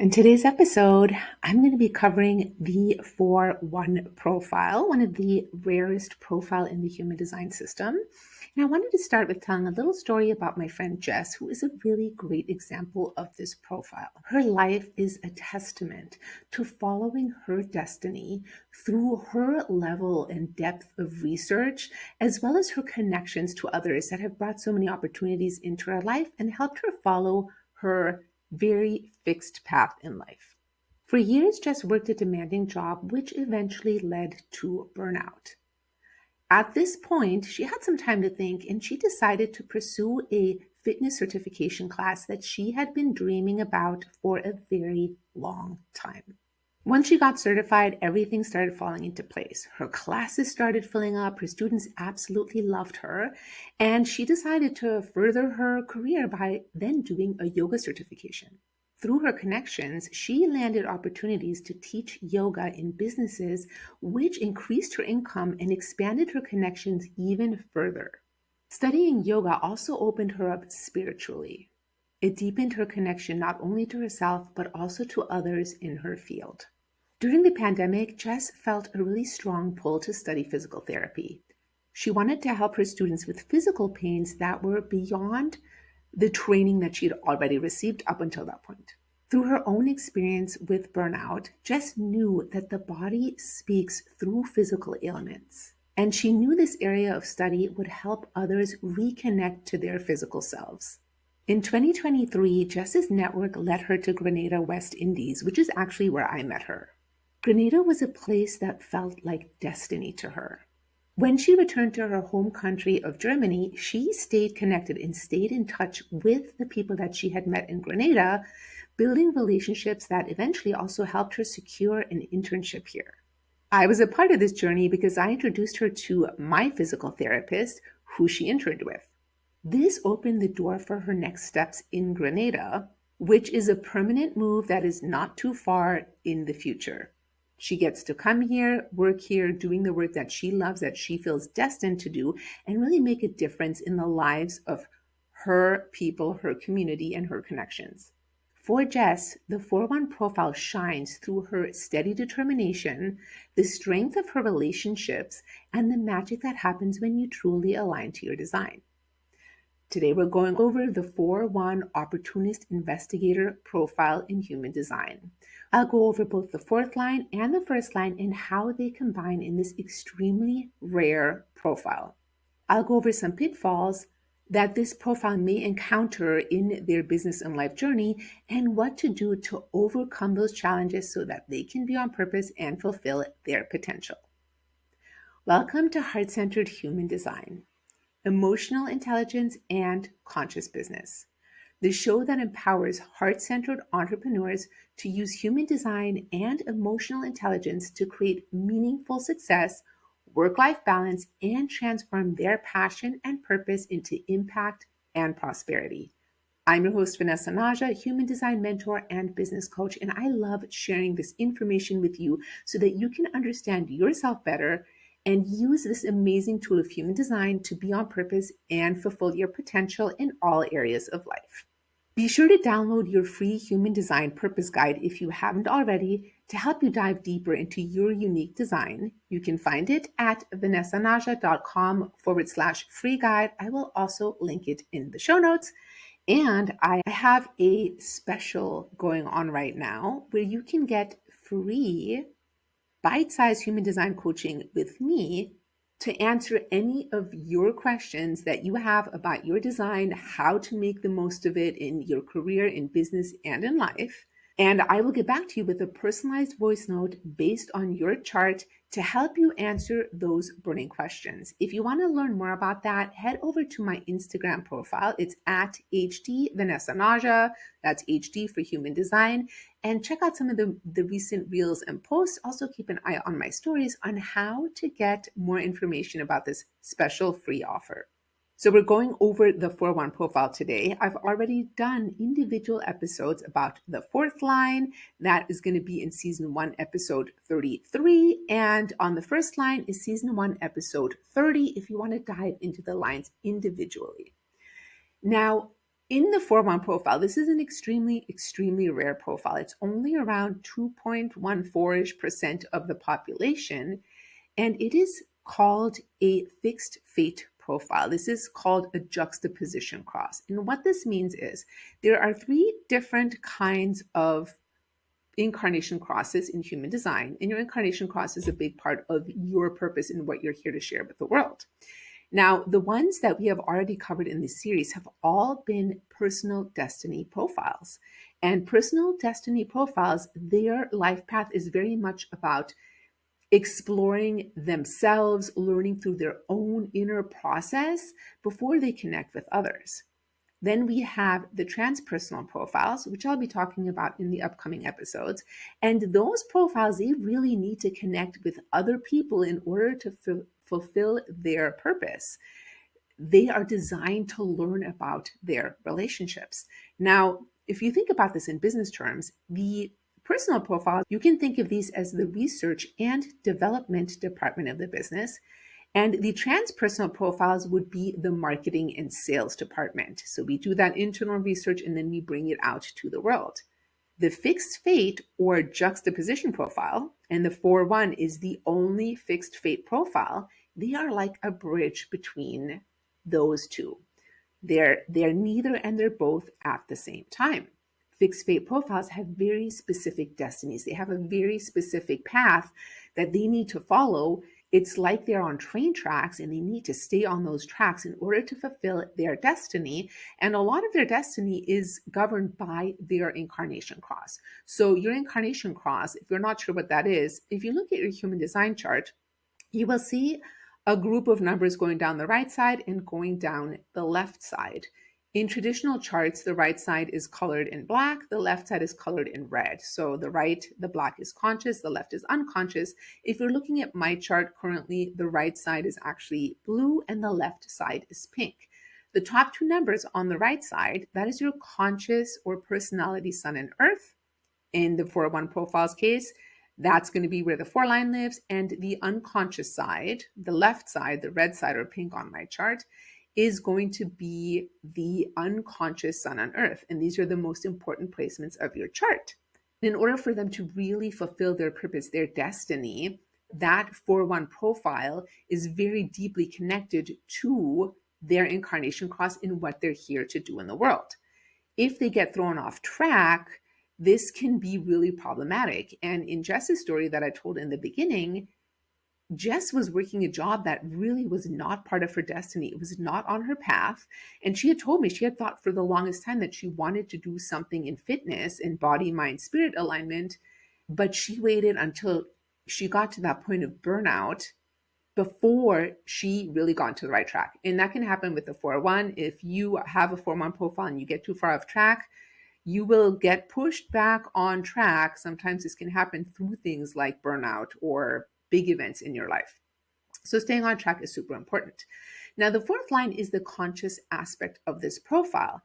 In today's episode, I'm going to be covering the 4-1 profile, one of the rarest profile in the human design system. And I wanted to start with telling a little story about my friend Jess, who is a really great example of this profile. Her life is a testament to following her destiny through her level and depth of research, as well as her connections to others that have brought so many opportunities into her life and helped her follow her very fixed path in life. For years, Jess worked a demanding job, which eventually led to burnout. At this point, she had some time to think and she decided to pursue a fitness certification class that she had been dreaming about for a very long time. Once she got certified, everything started falling into place. Her classes started filling up, her students absolutely loved her, and she decided to further her career by then doing a yoga certification. Through her connections, she landed opportunities to teach yoga in businesses, which increased her income and expanded her connections even further. Studying yoga also opened her up spiritually. It deepened her connection not only to herself, but also to others in her field. During the pandemic, Jess felt a really strong pull to study physical therapy. She wanted to help her students with physical pains that were beyond the training that she had already received up until that point. Through her own experience with burnout, Jess knew that the body speaks through physical ailments. And she knew this area of study would help others reconnect to their physical selves. In 2023, Jess's network led her to Grenada, West Indies, which is actually where I met her. Grenada was a place that felt like destiny to her. When she returned to her home country of Germany, she stayed connected and stayed in touch with the people that she had met in Grenada, building relationships that eventually also helped her secure an internship here. I was a part of this journey because I introduced her to my physical therapist, who she interned with. This opened the door for her next steps in Grenada, which is a permanent move that is not too far in the future. She gets to come here, work here, doing the work that she loves, that she feels destined to do, and really make a difference in the lives of her people, her community, and her connections. For Jess, the 4-1 profile shines through her steady determination, the strength of her relationships, and the magic that happens when you truly align to your design. Today, we're going over the 4-1 opportunist investigator profile in human design. I'll go over both the fourth line and the first line and how they combine in this extremely rare profile. I'll go over some pitfalls that this profile may encounter in their business and life journey and what to do to overcome those challenges so that they can be on purpose and fulfill their potential. Welcome to Heart-Centered Human Design, Emotional Intelligence and Conscious Business, the show that empowers heart-centered entrepreneurs to use human design and emotional intelligence to create meaningful success, work-life balance, and transform their passion and purpose into impact and prosperity. I'm your host, Vanessa Naja, human design mentor and business coach, and I love sharing this information with you so that you can understand yourself better and use this amazing tool of human design to be on purpose and fulfill your potential in all areas of life. Be sure to download your free human design purpose guide if you haven't already to help you dive deeper into your unique design. You can find it at vanessanaja.com/free guide. I will also link it in the show notes. And I have a special going on right now where you can get free bite-sized human design coaching with me to answer any of your questions that you have about your design, how to make the most of it in your career, in business, and in life. And I will get back to you with a personalized voice note based on your chart to help you answer those burning questions. If you want to learn more about that, head over to my Instagram profile. It's at HD Vanessa Naja. That's HD for human design. And check out some of the recent reels and posts. Also keep an eye on my stories on how to get more information about this special free offer. So we're going over the 4-1 profile today. I've already done individual episodes about the fourth line. That is going to be in season 1, episode 33. And on the first line is season 1, episode 30, if you want to dive into the lines individually. Now, In the 4-1 profile, this is an extremely, extremely rare profile. It's only around 2.14% of the population, and it is called a fixed fate profile. This is called a juxtaposition cross. And what this means is there are three different kinds of incarnation crosses in human design, and your incarnation cross is a big part of your purpose and what you're here to share with the world. Now, the ones that we have already covered in this series have all been personal destiny profiles. And personal destiny profiles, their life path is very much about exploring themselves, learning through their own inner process before they connect with others. Then we have the transpersonal profiles, which I'll be talking about in the upcoming episodes. And those profiles, they really need to connect with other people in order to fulfill their purpose. They are designed to learn about their relationships. Now, if you think about this in business terms, the personal profiles, you can think of these as the research and development department of the business. And the transpersonal profiles would be the marketing and sales department. So we do that internal research and then we bring it out to the world. The fixed fate or juxtaposition profile, and the 4-1 is the only fixed fate profile, they are like a bridge between those two. They're neither and they're both at the same time. Fixed fate profiles have very specific destinies. They have a very specific path that they need to follow. It's like they're on train tracks and they need to stay on those tracks in order to fulfill their destiny. And a lot of their destiny is governed by their incarnation cross. So your incarnation cross, if you're not sure what that is, if you look at your human design chart, you will see a group of numbers going down the right side and going down the left side. In traditional charts, the right side is colored in black, the left side is colored in red. So the black is conscious, the left is unconscious. If you're looking at my chart currently, the right side is actually blue and the left side is pink. The top two numbers on the right side, that is your conscious or personality sun and earth. In the 4-1 profiles case, that's going to be where the 4 line lives. And the unconscious side, the left side, the red side or pink on my chart, is going to be the unconscious sun on earth. And these are the most important placements of your chart. In order for them to really fulfill their purpose, their destiny, that 4-1 profile is very deeply connected to their incarnation cross in what they're here to do in the world. If they get thrown off track, this can be really problematic. And in Jess's story that I told in the beginning, Jess was working a job that really was not part of her destiny. It was not on her path. And she had told me, she had thought for the longest time that she wanted to do something in fitness and body, mind, spirit alignment. But she waited until she got to that point of burnout before she really got to the right track. And that can happen with the 4-1. If you have a 4-1 profile and you get too far off track, you will get pushed back on track. Sometimes this can happen through things like burnout or big events in your life. So staying on track is super important. Now, the 4th line is the conscious aspect of this profile.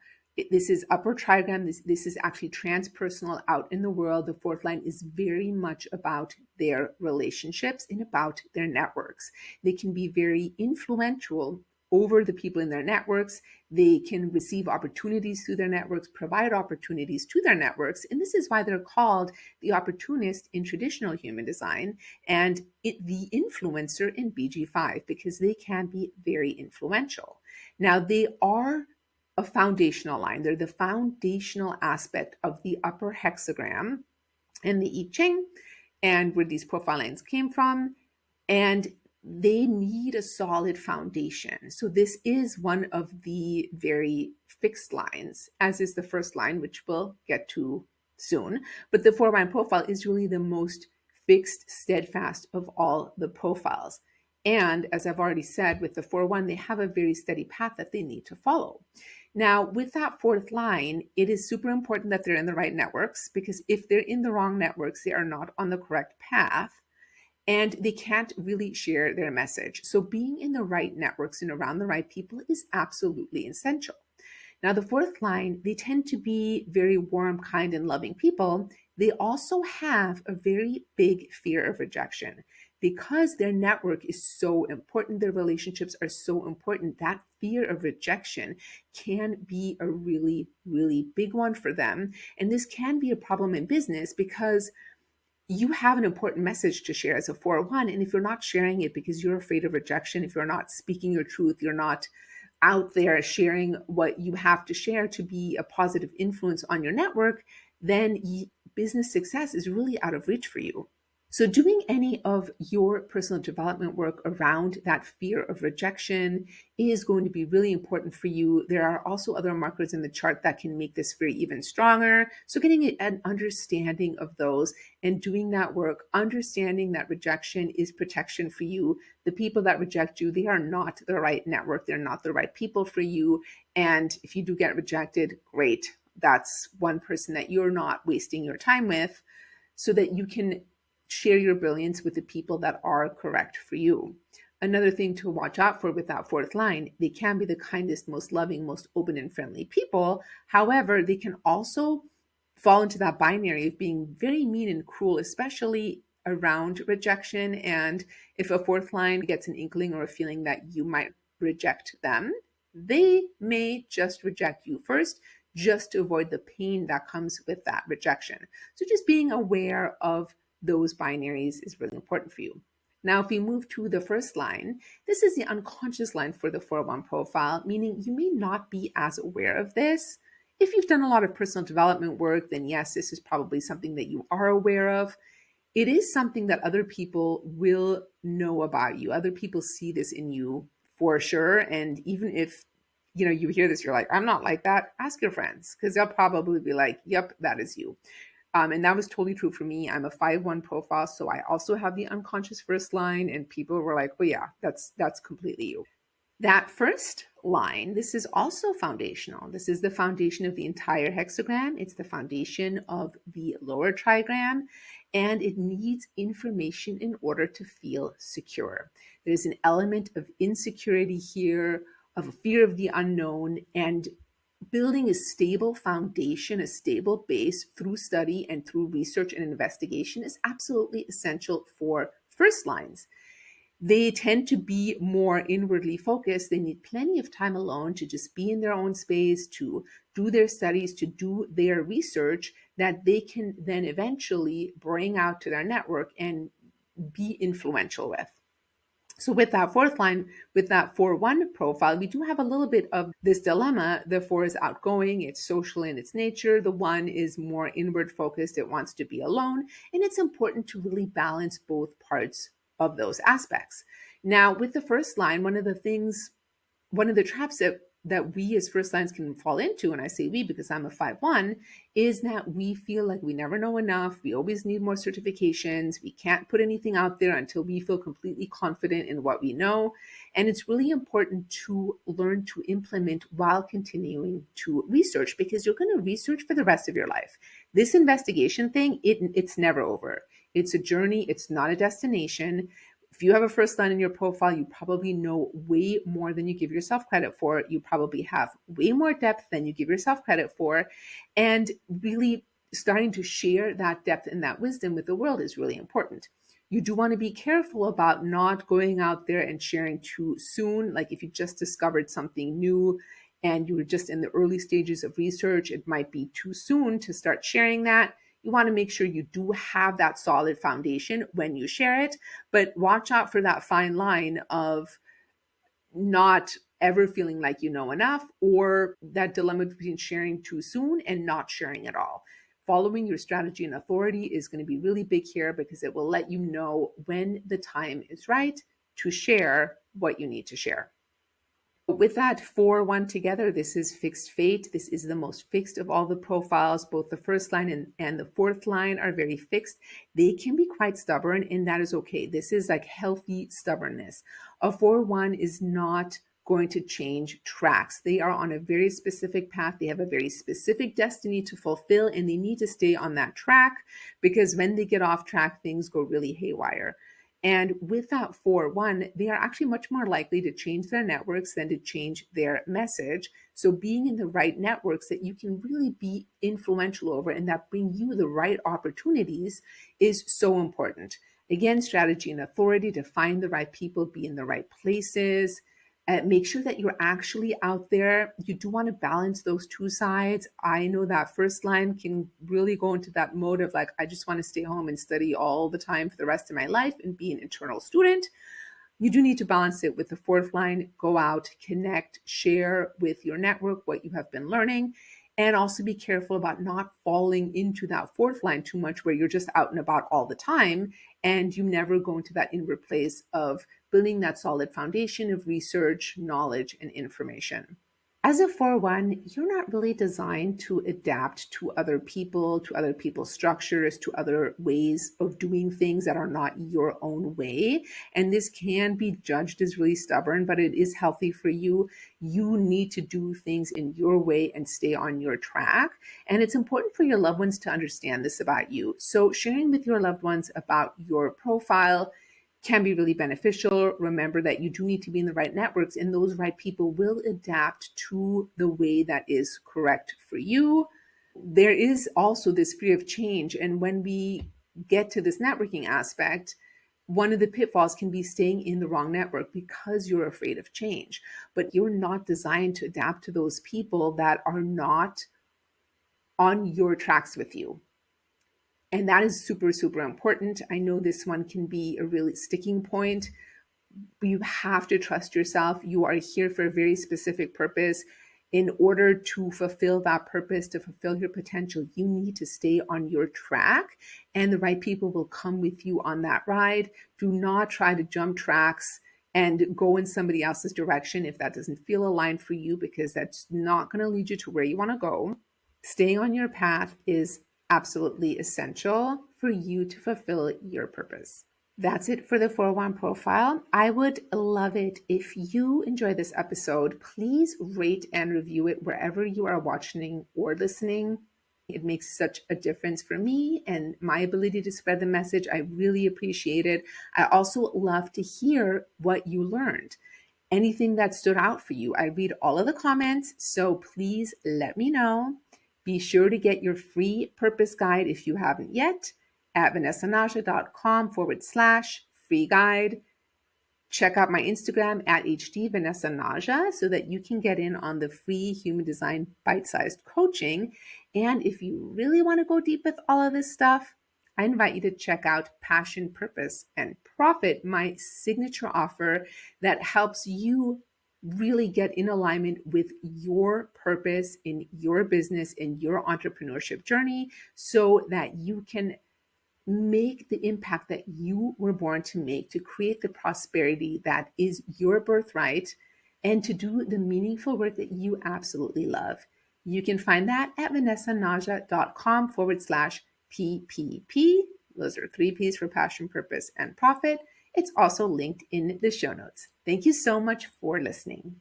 This is upper trigram. This is actually transpersonal out in the world. The 4th line is very much about their relationships and about their networks. They can be very influential over the people in their networks. They can receive opportunities through their networks, provide opportunities to their networks. And this is why they're called the opportunist in traditional human design and the influencer in BG5, because they can be very influential. Now, they are a foundational line. They're the foundational aspect of the upper hexagram and the I Ching and where these profile lines came from. And they need a solid foundation. So this is one of the very fixed lines, as is the first line, which we'll get to soon. But the 4-line profile is really the most fixed, steadfast of all the profiles. And as I've already said, with the 4-1, they have a very steady path that they need to follow. Now, with that 4th line, it is super important that they're in the right networks, because if they're in the wrong networks, they are not on the correct path. And they can't really share their message. So being in the right networks and around the right people is absolutely essential. Now, the 4th line, they tend to be very warm, kind, and loving people. They also have a very big fear of rejection. because their network is so important, their relationships are so important, that fear of rejection can be a really, really big one for them. And this can be a problem in business because you have an important message to share as a 401. And if you're not sharing it because you're afraid of rejection, if you're not speaking your truth, you're not out there sharing what you have to share to be a positive influence on your network, then business success is really out of reach for you. So, doing any of your personal development work around that fear of rejection is going to be really important for you. There are also other markers in the chart that can make this fear even stronger. So, getting an understanding of those and doing that work, understanding that rejection is protection for you. The people that reject you, they are not the right network, they're not the right people for you. And if you do get rejected, great. That's one person that you're not wasting your time with, so that you can share your brilliance with the people that are correct for you. Another thing to watch out for with that fourth line, they can be the kindest, most loving, most open and friendly people. However, they can also fall into that binary of being very mean and cruel, especially around rejection. And if a fourth line gets an inkling or a feeling that you might reject them, they may just reject you first, just to avoid the pain that comes with that rejection. So just being aware of those binaries is really important for you. Now, if we move to the first line, this is the unconscious line for the 401 profile, meaning you may not be as aware of this. If you've done a lot of personal development work, then yes, this is probably something that you are aware of. It is something that other people will know about you. Other people see this in you for sure. And even if you hear this, you're like, I'm not like that, ask your friends, because they'll probably be like, yep, that is you. And that was totally true for me. I'm a 5-1 profile, so I also have the unconscious first line, and people were like, well, yeah, that's completely you. That first line, this is also foundational. This is the foundation of the entire hexagram. It's the foundation of the lower trigram, and it needs information in order to feel secure. There's an element of insecurity here, of a fear of the unknown, and building a stable foundation, a stable base through study and through research and investigation is absolutely essential for first lines. They tend to be more inwardly focused. They need plenty of time alone to just be in their own space, to do their studies, to do their research that they can then eventually bring out to their network and be influential with. So with that fourth line, with that 4-1 profile, we do have a little bit of this dilemma. The 4 is outgoing, it's social in its nature. The 1 is more inward focused, it wants to be alone. And it's important to really balance both parts of those aspects. Now, with the first line, one of the traps that we as first lines can fall into, and I say we because I'm a 5-1, is that we feel like we never know enough. We always need more certifications. We can't put anything out there until we feel completely confident in what we know. And it's really important to learn to implement while continuing to research, because you're going to research for the rest of your life. This investigation thing, it's never over. It's a journey. It's not a destination. If you have a first line in your profile, you probably know way more than you give yourself credit for. You probably have way more depth than you give yourself credit for. And really starting to share that depth and that wisdom with the world is really important. You do want to be careful about not going out there and sharing too soon. Like if you just discovered something new and you were just in the early stages of research, it might be too soon to start sharing that. You want to make sure you do have that solid foundation when you share it, but watch out for that fine line of not ever feeling like you know enough, or that dilemma between sharing too soon and not sharing at all. Following your strategy and authority is going to be really big here, because it will let you know when the time is right to share what you need to share. With that 4-1 together, this is fixed fate. This is the most fixed of all the profiles. Both the first line and the fourth line are very fixed. They can be quite stubborn, and that is okay. This is like healthy stubbornness. A 4-1 is not going to change tracks. They are on a very specific path. They have a very specific destiny to fulfill, and they need to stay on that track, because when they get off track, things go really haywire. And with that 4-1, they are actually much more likely to change their networks than to change their message. So being in the right networks that you can really be influential over and that bring you the right opportunities is so important. Again, strategy and authority to find the right people, be in the right places. Make sure that you're actually out there. You do want to balance those two sides. I know that first line can really go into that mode of like, I just want to stay home and study all the time for the rest of my life and be an internal student. You do need to balance it with the fourth line. Go out, connect, share with your network what you have been learning, and also be careful about not falling into that fourth line too much where you're just out and about all the time and you never go into that inward place of building that solid foundation of research, knowledge, and information. As a 4-1, you're not really designed to adapt to other people, to other people's structures, to other ways of doing things that are not your own way. And this can be judged as really stubborn, but it is healthy for you. You need to do things in your way and stay on your track. And it's important for your loved ones to understand this about you. So sharing with your loved ones about your profile can be really beneficial. Remember that you do need to be in the right networks, and those right people will adapt to the way that is correct for you. There is also this fear of change. And when we get to this networking aspect, one of the pitfalls can be staying in the wrong network because you're afraid of change. But you're not designed to adapt to those people that are not on your tracks with you. And that is super, super important. I know this one can be a really sticking point. You have to trust yourself. You are here for a very specific purpose. In order to fulfill that purpose, to fulfill your potential, you need to stay on your track, and the right people will come with you on that ride. Do not try to jump tracks and go in somebody else's direction if that doesn't feel aligned for you, because that's not going to lead you to where you want to go. Staying on your path is absolutely essential for you to fulfill your purpose. That's it for the 4-1 profile. I would love it if you enjoy this episode. Please rate and review it wherever you are watching or listening. It makes such a difference for me and my ability to spread the message. I really appreciate it. I also love to hear what you learned. Anything that stood out for you. I read all of the comments, so please let me know. Be sure to get your free purpose guide if you haven't yet at vanessanaja.com/free guide. Check out my Instagram at hdvanessanaja so that you can get in on the free human design bite-sized coaching. And if you really want to go deep with all of this stuff, I invite you to check out Passion, Purpose, and Profit, my signature offer that helps you really get in alignment with your purpose in your business, in your entrepreneurship journey, so that you can make the impact that you were born to make, to create the prosperity that is your birthright, and to do the meaningful work that you absolutely love. You can find that at vanessanaja.com/PPP. Those are 3 P's for passion, purpose, and profit. It's also linked in the show notes. Thank you so much for listening.